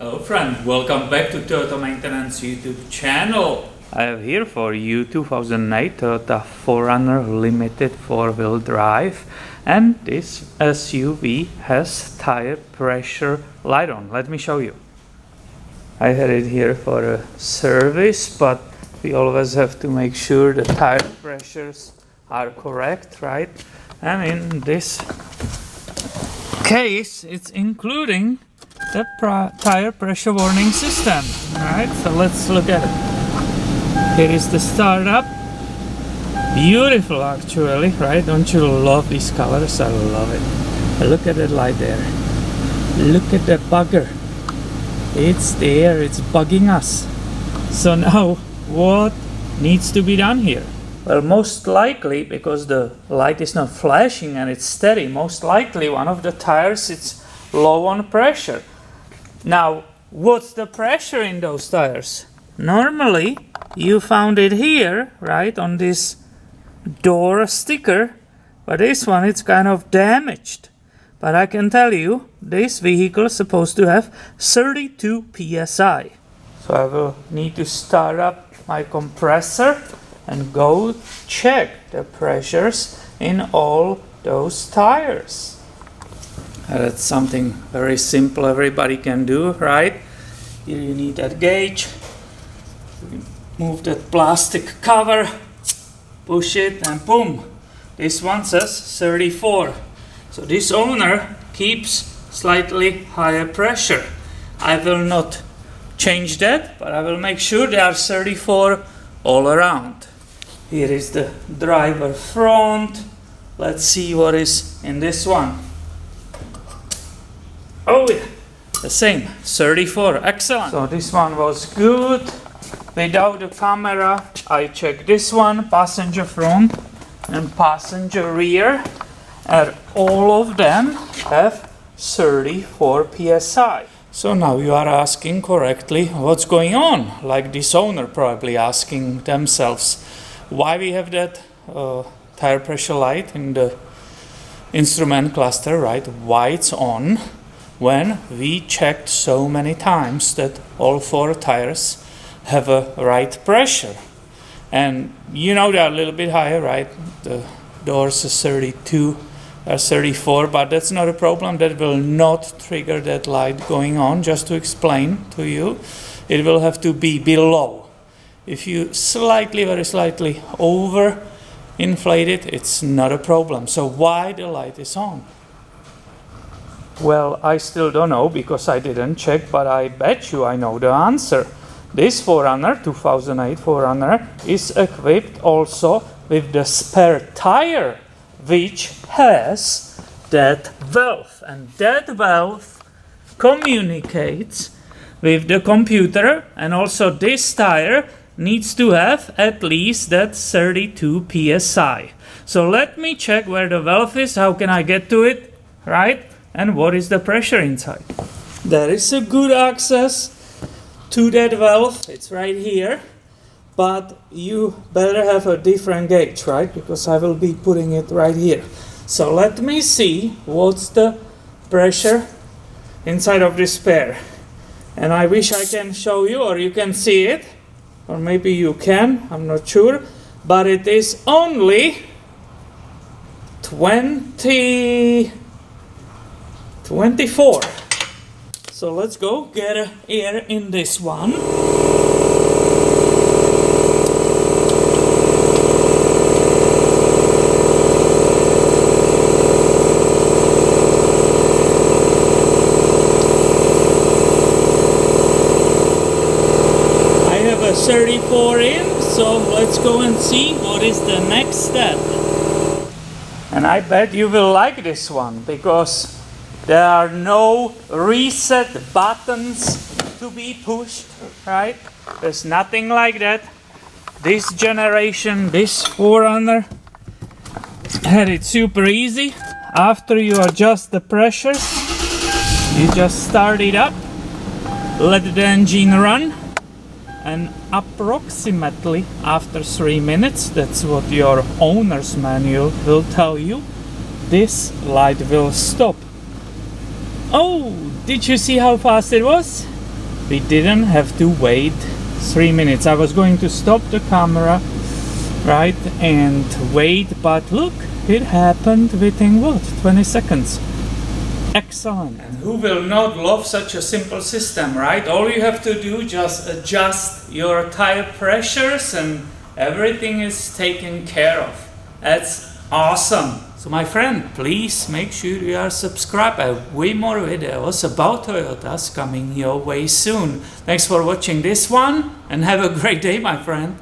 Hello friend, welcome back to Toyota Maintenance YouTube channel. I have here for you 2008 Toyota 4Runner Limited 4-wheel drive, and this SUV has tire pressure light on. Let me show you. I had it here for a service, but we always have to make sure the tire pressures are correct, right? And in this case, it's including the tire pressure warning system. Alright, so let's look at it. Here is the startup. Beautiful actually, right? Don't you love these colors? I love it. Look at that light there. Look at that bugger. It's there, it's bugging us. So now, what needs to be done here? Well, most likely, because the light is not flashing and it's steady, most likely one of the tires is low on pressure. Now, what's the pressure in those tires? Normally, you found it here, right, on this door sticker, but this one, it's kind of damaged. But I can tell you, this vehicle is supposed to have 32 psi. So I will need to start up my compressor and go check the pressures in all those tires. That's something very simple everybody can do, right? Here you need that gauge. Move that plastic cover, push it, and boom. This one says 34. So this owner keeps slightly higher pressure. I will not change that, but I will make sure they are 34 all around. Here is the driver front. Let's see what is in this one. Oh yeah, the same, 34, excellent. So this one was good. Without the camera, I checked this one, passenger front and passenger rear, and all of them have 34 psi. So now you are asking correctly what's going on, like this owner probably asking themselves why we have that tire pressure light in the instrument cluster, right? Why it's on when we checked so many times that all four tires have a right pressure. And you know they're a little bit higher, right? The doors is 32 or 34, but that's not a problem. That will not trigger that light going on. Just to explain to you, it will have to be below. If you very slightly over inflate it, it's not a problem. So why the light is on? Well, I still don't know because I didn't check, but I bet you I know the answer. This 4Runner, 2008 4Runner, is equipped also with the spare tire, which has that valve. And that valve communicates with the computer, and also this tire needs to have at least that 32 psi. So let me check where the valve is, how can I get to it, right? And what is the pressure inside? There is a good access to that valve, it's right here, but you better have a different gauge, right? Because I will be putting it right here. So let me see what's the pressure inside of this spare. And I wish I can show you, or you can see it, or maybe you can, I'm not sure, but it is only 24. So let's go get air in this one. I have a 34 in, so let's go and see what is the next step. And I bet you will like this one because there are no reset buttons to be pushed, right? There's nothing like that. This generation, this 4Runner, had it super easy. After you adjust the pressures, you just start it up, let the engine run, and approximately after 3 minutes, that's what your owner's manual will tell you, this light will stop. Oh, did you see how fast it was? we didn't have to wait 3 minutes. I was going to stop the camera, right, and wait, but look, it happened within what, 20 seconds. Excellent. And who will not love such a simple system, right? All you have to do, just adjust your tire pressures and everything is taken care of. That's awesome. So my friend, please make sure you are subscribed. I have way more videos about Toyotas coming your way soon. Thanks for watching this one and have a great day, my friend.